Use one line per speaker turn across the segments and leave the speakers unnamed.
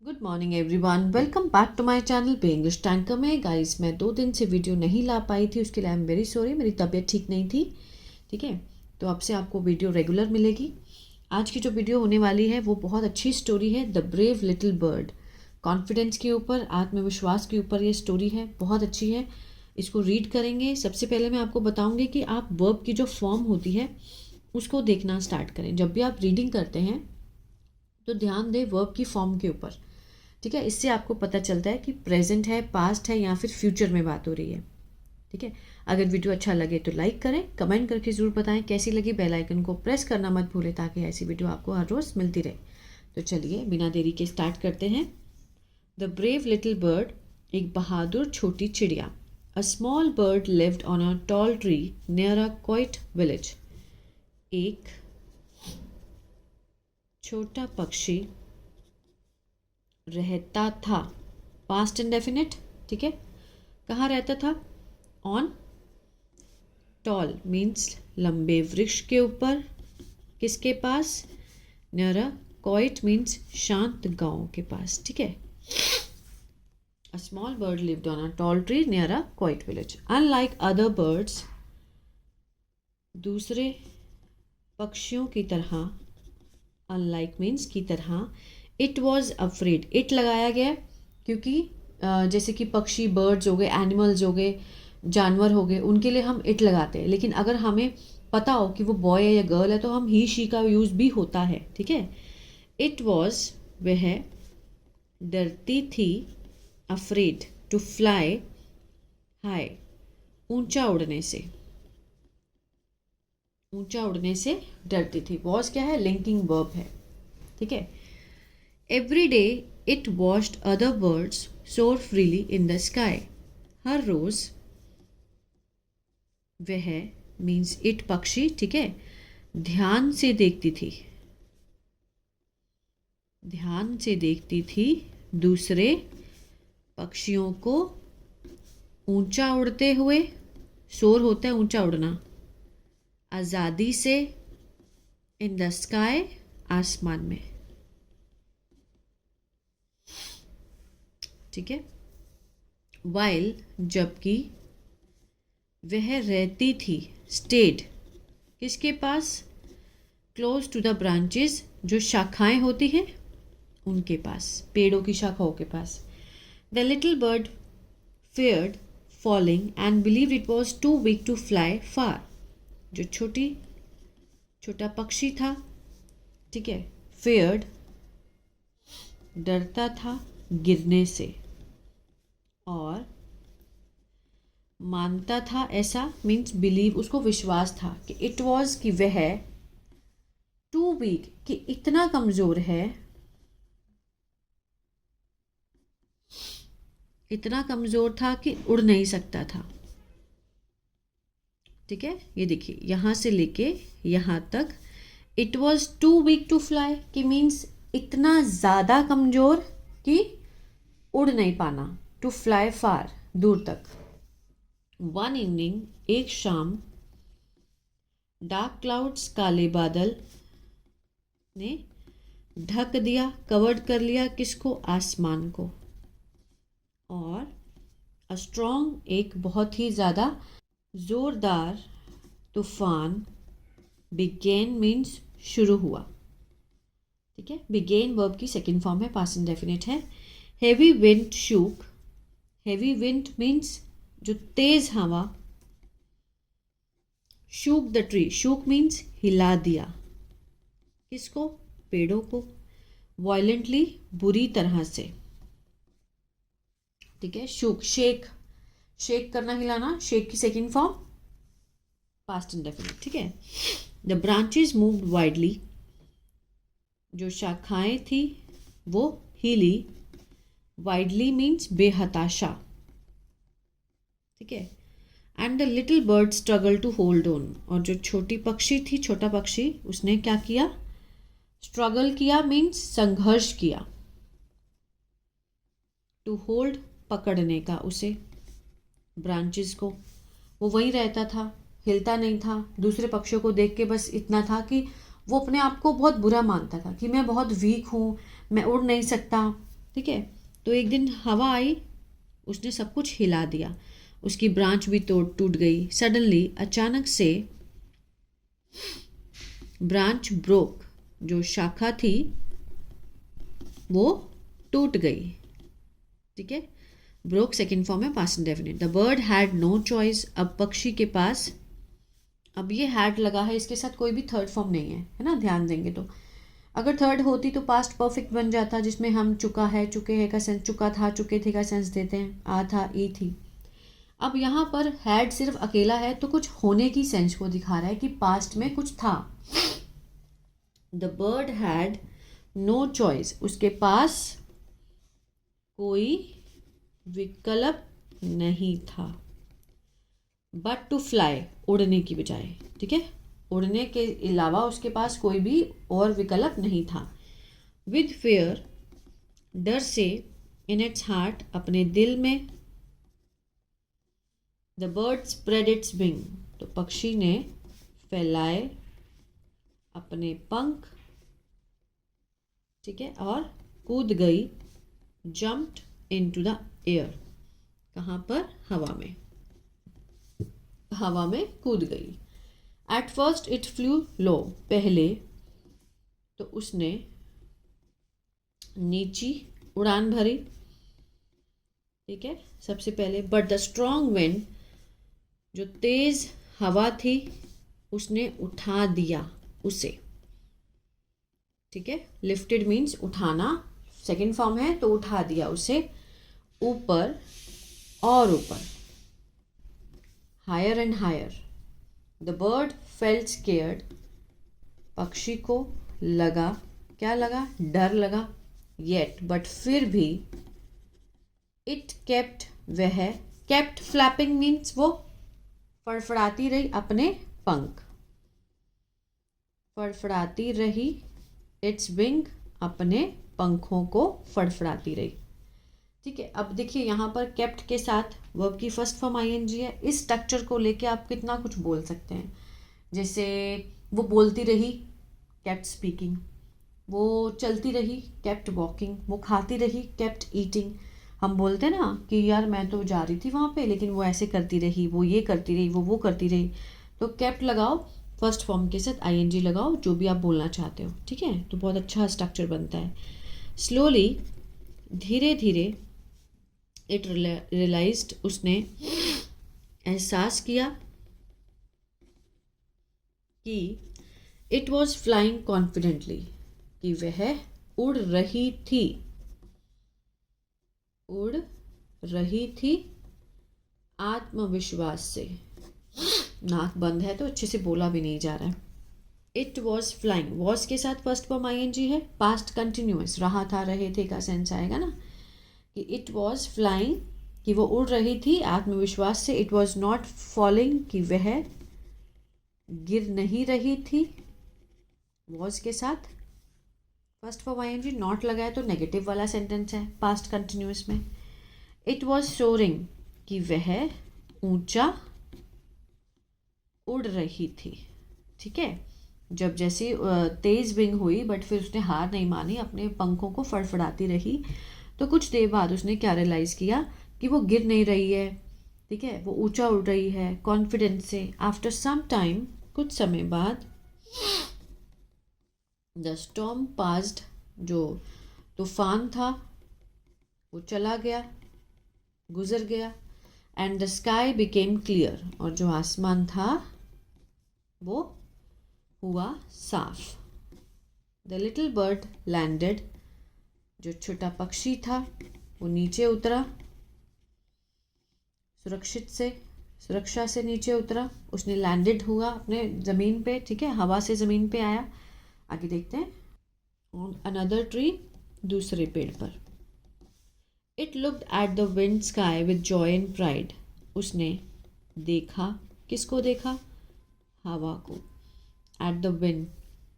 Good morning everyone, welcome back to my channel पे English tanker में। Guys, मैं 2 दिन से वीडियो नहीं ला पाई थी, उसके लिए आई एम वेरी सॉरी। मेरी तबीयत ठीक नहीं थी। ठीक है, तो अब से आपको वीडियो रेगुलर मिलेगी। आज की जो वीडियो होने वाली है वो बहुत अच्छी स्टोरी है, the brave little bird. Confidence के ऊपर, आत्मविश्वास के ऊपर ये स्टोरी है, बहुत अच्छी है। इसको रीड करेंगे। सबसे पहले मैं आपको बताऊंगी कि आप वर्ब की जो फॉर्म होती है उसको देखना स्टार्ट करें। जब भी आप रीडिंग करते हैं तो ध्यान दें वर्ब की फॉर्म के ऊपर। ठीक है, इससे आपको पता चलता है कि प्रेजेंट है, पास्ट है या फिर फ्यूचर में बात हो रही है। ठीक है, अगर वीडियो अच्छा लगे तो लाइक करें, कमेंट करके ज़रूर बताएं कैसी लगी। बेल आइकन को प्रेस करना मत भूलें ताकि ऐसी वीडियो आपको हर रोज़ मिलती रहे। तो चलिए बिना देरी के स्टार्ट करते हैं। द ब्रेव लिटिल बर्ड, एक बहादुर छोटी चिड़िया। A small bird lived on a tall tree near a quite village. एक छोटा पक्षी रहता था। Past indefinite. ठीक है, कहाँ रहता था? ऑन टॉल मीन्स लंबे वृक्ष के ऊपर। किसके पास? नियर अ क्वाइट मीन्स शांत गांव के पास। ठीक है, a small bird lived on a tall tree near a quite village. Unlike other birds, दूसरे पक्षियों की तरह, अनलाइक मीन्स की तरह, इट वॉज अफ्रेड। इट लगाया गया क्योंकि जैसे कि पक्षी, बर्ड्स हो गए, एनिमल्स हो गए, जानवर हो गए, उनके लिए हम इट लगाते हैं। लेकिन अगर हमें पता हो कि वो बॉय है या गर्ल है तो हम ही शी का यूज़ भी होता है। ठीक है, इट वॉज, वह डरती थी, अफ्रेड टू फ्लाई हाई, ऊंचा उड़ने से। ऊंचा उड़ने से डरती थी। वॉज क्या है? लिंकिंग वर्ब है। ठीक है, every day it watched other birds सोर फ्रीली इन द स्काई। हर रोज वह मीन्स इट पक्षी, ठीक है, ध्यान से देखती थी, ध्यान से देखती थी दूसरे पक्षियों को ऊंचा उड़ते हुए। सोर होता है ऊंचा उड़ना, आज़ादी से, इन द स्काई आसमान में। ठीक है, वाइल जबकि, वह रहती थी, स्टेड किसके पास? क्लोज टू द ब्रांचेस, जो शाखाएं होती हैं उनके पास, पेड़ों की शाखाओं के पास। The little bird feared falling and believed it was too big to fly far। जो छोटा पक्षी था, ठीक है, feared डरता था गिरने से, और मानता था, ऐसा मीन्स बिलीव, उसको विश्वास था कि इट वॉज, कि वह टू वीक, कि इतना कमजोर है, इतना कमजोर था कि उड़ नहीं सकता था। ठीक है, ये देखिए यहां से लेके यहां तक, it was too weak to fly, कि मीन्स इतना ज़्यादा कमजोर कि उड़ नहीं पाना। टू फ्लाई फार, दूर तक। वन इवनिंग, एक शाम, डार्क क्लाउड्स, काले बादल ने ढक दिया, कवर्ड कर लिया किसको? आसमान को। और अ स्ट्रॉन्ग, एक बहुत ही ज़्यादा ज़ोरदार तूफान, बिगेन मीन्स शुरू हुआ। ठीक है, बिगेन वर्ब की सेकेंड फॉर्म है, पास्ट इंडेफिनिट है। Heavy wind shook, heavy wind means जो तेज हवा, shook the tree, shook means हिला दिया किसको? पेड़ों को। वायलेंटली, बुरी तरह से। ठीक है, शूक, शेक, शेक करना, हिलाना, शेक की सेकेंड फॉर्म पास्ट इंडेफिनिट। ठीक है, द ब्रांचेज मूव्ड वाइडली, जो शाखाएं थी वो हिली, वाइडली मीन्स बेहताशा। ठीक है, and the little bird struggle to hold on, और जो छोटी पक्षी थी, छोटा पक्षी, उसने क्या किया? स्ट्रगल किया मीन्स संघर्ष किया। टू होल्ड, पकड़ने का उसे, ब्रांचेस को। वो वहीं रहता था, हिलता नहीं था। दूसरे पक्षियों को देख के बस इतना था कि वो अपने आप को बहुत बुरा मानता था कि मैं बहुत वीक हूँ, मैं उड़ नहीं सकता, ठीक है। तो एक दिन हवा आई, उसने सब कुछ हिला दिया, उसकी ब्रांच भी टूट गई। सडनली, अचानक से, ब्रांच ब्रोक, जो शाखा थी वो टूट गई। ठीक है, ब्रोक सेकेंड फॉर्म है past indefinite. The bird had no choice, अब पक्षी के पास, अब ये हैड लगा है, इसके साथ कोई भी थर्ड फॉर्म नहीं है ना, ध्यान देंगे तो। अगर थर्ड होती तो पास्ट परफेक्ट बन जाता, जिसमें हम चुका है, चुके हैं का सेंस, चुका था, चुके थे का सेंस देते हैं, आ था, ई थी। अब यहाँ पर हैड सिर्फ अकेला है तो कुछ होने की सेंस को दिखा रहा है कि पास्ट में कुछ था। The bird had no choice, उसके पास कोई विकल्प नहीं था। बट टू फ्लाई, उड़ने की बजाय, ठीक है, उड़ने के अलावा उसके पास कोई भी और विकल्प नहीं था। विद फेयर, डर से, इन इट्स हार्ट, अपने दिल में, the bird spread it's wing, तो पक्षी ने फैलाए अपने पंख, ठीक है, और कूद गई, जम्प्ड इनटू द एयर, कहाँ पर, हवा में, हवा में कूद गई। एट फर्स्ट इट फ्लू लो, पहले तो उसने नीची उड़ान भरी, ठीक है, सबसे पहले। बट द स्ट्रॉन्ग विंड, जो तेज हवा थी, उसने उठा दिया उसे, ठीक है। लिफ्टेड मीन्स उठाना, सेकेंड फॉर्म है, तो उठा दिया उसे ऊपर और ऊपर, higher and higher. The bird felt scared, पक्षी को लगा, क्या लगा, डर लगा। येट, बट फिर भी, इट केप्ट, वह, केप्ट फ्लैपिंग मीन्स वो फड़फड़ाती रही अपने पंख, फड़फड़ाती रही, इट्स विंग, अपने पंखों को फड़फड़ाती रही। ठीक है, अब देखिए यहाँ पर केप्ट के साथ वर्ब की फर्स्ट फॉर्म आईएनजी है। इस स्ट्रक्चर को लेके आप कितना कुछ बोल सकते हैं, जैसे वो बोलती रही, केप्ट स्पीकिंग, वो चलती रही, केप्ट वॉकिंग, वो खाती रही, केप्ट ईटिंग। हम बोलते हैं ना कि यार मैं तो जा रही थी वहाँ पे, लेकिन वो ऐसे करती रही, वो ये करती रही, वो करती रही। तो केप्ट लगाओ, फर्स्ट फॉर्म के साथ आईएनजी लगाओ, जो भी आप बोलना चाहते हो, ठीक है, तो बहुत अच्छा स्ट्रक्चर बनता है। स्लोली, धीरे धीरे, इट रियलाइज्ड, उसने एहसास किया कि इट वॉज फ्लाइंग कॉन्फिडेंटली, कि वह उड़ रही थी, उड़ रही थी आत्मविश्वास से। नाक बंद है तो अच्छे से बोला भी नहीं जा रहा है। इट वॉज फ्लाइंग, वॉज के साथ फर्स्ट फॉर्म आईएनजी है, पास्ट कंटिन्यूअस, रहा था, रहे थे का सेंस आएगा ना, कि इट वॉज फ्लाइंग, कि वो उड़ रही थी आत्मविश्वास से। इट वॉज नॉट फॉलिंग, कि वह गिर नहीं रही थी। वॉज के साथ फर्स्ट फॉर्म आईएनजी, नॉट लगाया तो नेगेटिव वाला सेंटेंस है पास्ट कंटिन्यूअस में। इट वॉज सोरिंग, कि वह ऊंचा उड़ रही थी, ठीक है। जब जैसे तेज विंग हुई, बट फिर उसने हार नहीं मानी, अपने पंखों को फड़फड़ाती रही, तो कुछ देर बाद उसने क्या रियलाइज़ किया कि वो गिर नहीं रही है, ठीक है, वो ऊंचा उड़ रही है कॉन्फिडेंस से। आफ्टर सम टाइम, कुछ समय बाद, द स्टॉर्म पास्ड, जो तूफान था वो चला गया, गुजर गया। And the sky became clear, और जो आसमान था वो हुआ साफ। द लिटिल बर्ड लैंडेड, जो छोटा पक्षी था वो नीचे उतरा, सुरक्षा से नीचे उतरा, उसने लैंडेड हुआ अपने ज़मीन पे, ठीक है, हवा से ज़मीन पे आया। आगे देखते हैं। ऑन अनदर ट्री, दूसरे पेड़ पर। It looked at the wind sky with Joy and pride, उसने देखा, किसको देखा, हवा को। एट द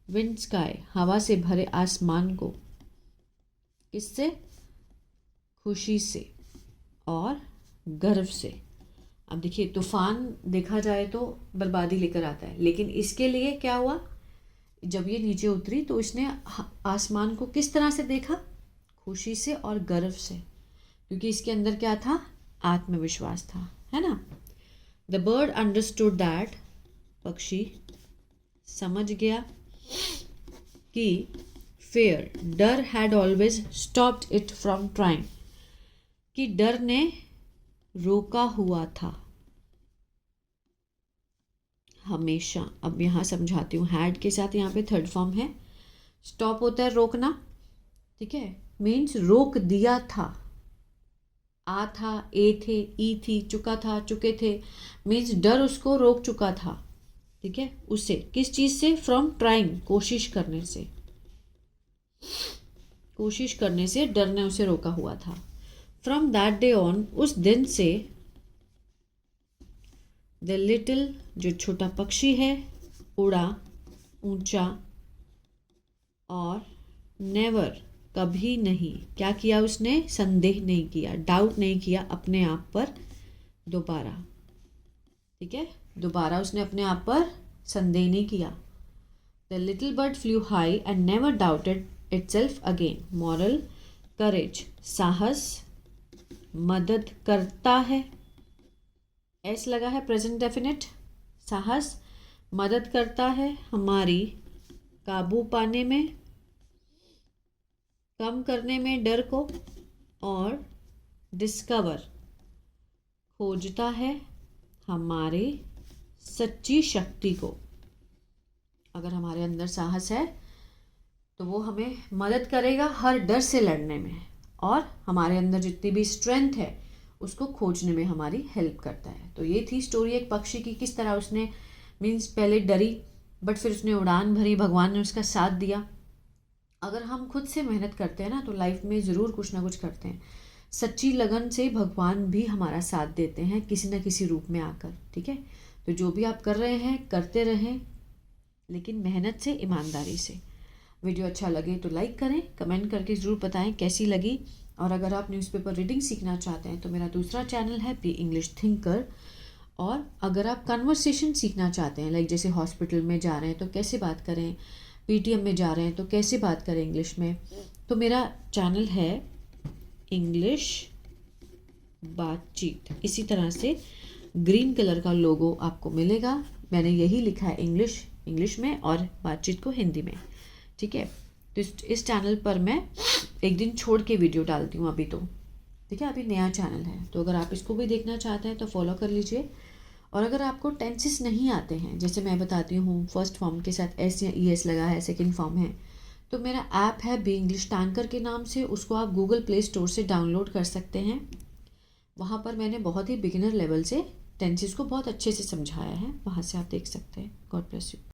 विंड स्काई, हवा से भरे आसमान को, किससे, खुशी से और गर्व से। अब देखिए, तूफान देखा जाए तो बर्बादी लेकर आता है, लेकिन इसके लिए क्या हुआ, जब ये नीचे उतरी तो इसने आसमान को किस तरह से देखा, खुशी से और गर्व से, क्योंकि इसके अंदर क्या था, आत्मविश्वास था, है ना। द बर्ड अंडरस्टूड दैट, पक्षी समझ गया कि फेयर, डर had always stopped it from trying, कि डर ने रोका हुआ था हमेशा। अब यहाँ समझाती हूँ, हैड के साथ यहाँ पे थर्ड फॉर्म है। स्टॉप होता है रोकना, ठीक है, मीन्स रोक दिया था। आ था, ए थे, ई थी, चुका था, चुके थे, मीन्स डर उसको रोक चुका था, ठीक है। उससे, किस चीज़ से, फ्रॉम ट्राइंग, कोशिश करने से, कोशिश करने से डर ने उसे रोका हुआ था। फ्रॉम दैट डे ऑन, उस दिन से, द लिटिल, जो छोटा पक्षी है, उड़ा ऊंचा, और नेवर, कभी नहीं, क्या किया उसने, संदेह नहीं किया, डाउट नहीं किया अपने आप पर दोबारा, ठीक है, दोबारा उसने अपने आप पर संदेह नहीं किया। The little bird flew high and never doubted itself again. Moral, courage, साहस, मदद करता है, एस लगा है, प्रेजेंट डेफिनेट, साहस मदद करता है हमारी काबू पाने में, कम करने में डर को, और डिस्कवर, खोजता है हमारे सच्ची शक्ति को। अगर हमारे अंदर साहस है तो वो हमें मदद करेगा हर डर से लड़ने में, और हमारे अंदर जितनी भी स्ट्रेंथ है उसको खोजने में हमारी हेल्प करता है। तो ये थी स्टोरी एक पक्षी की, किस तरह उसने, मीन्स पहले डरी बट फिर उसने उड़ान भरी, भगवान ने उसका साथ दिया। अगर हम खुद से मेहनत करते हैं ना तो लाइफ में ज़रूर कुछ ना कुछ करते हैं, सच्ची लगन से भगवान भी हमारा साथ देते हैं किसी न किसी रूप में आकर, ठीक है। तो जो भी आप कर रहे हैं करते रहें, लेकिन मेहनत से, ईमानदारी से। वीडियो अच्छा लगे तो लाइक करें, कमेंट करके ज़रूर बताएं कैसी लगी। और अगर आप न्यूज़पेपर रीडिंग सीखना चाहते हैं तो मेरा दूसरा चैनल है बी इंग्लिश थिंकर। और अगर आप कन्वर्सेशन सीखना चाहते हैं, लाइक जैसे हॉस्पिटल में जा रहे हैं तो कैसे बात करें, पीटीएम में जा रहे हैं तो कैसे बात करें इंग्लिश में, तो मेरा चैनल है इंग्लिश बातचीत। इसी तरह से ग्रीन कलर का लोगो आपको मिलेगा, मैंने यही लिखा है इंग्लिश में और बातचीत को हिंदी में, ठीक है। तो इस चैनल पर मैं एक दिन छोड़ के वीडियो डालती हूँ अभी तो, ठीक है, अभी नया चैनल है। तो अगर आप इसको भी देखना चाहते हैं तो फॉलो कर लीजिए। और अगर आपको टेंसेस नहीं आते हैं, जैसे मैं बताती हूँ फर्स्ट फॉर्म के साथ एस या ई एस लगा है, सेकंड फॉर्म है, तो मेरा ऐप है बी इंग्लिश टैंकर के नाम से, उसको आप गूगल प्ले स्टोर से डाउनलोड कर सकते हैं। वहाँ पर मैंने बहुत ही बिगिनर लेवल से टेंसेस को बहुत अच्छे से समझाया है, वहाँ से आप देख सकते हैं। God bless you.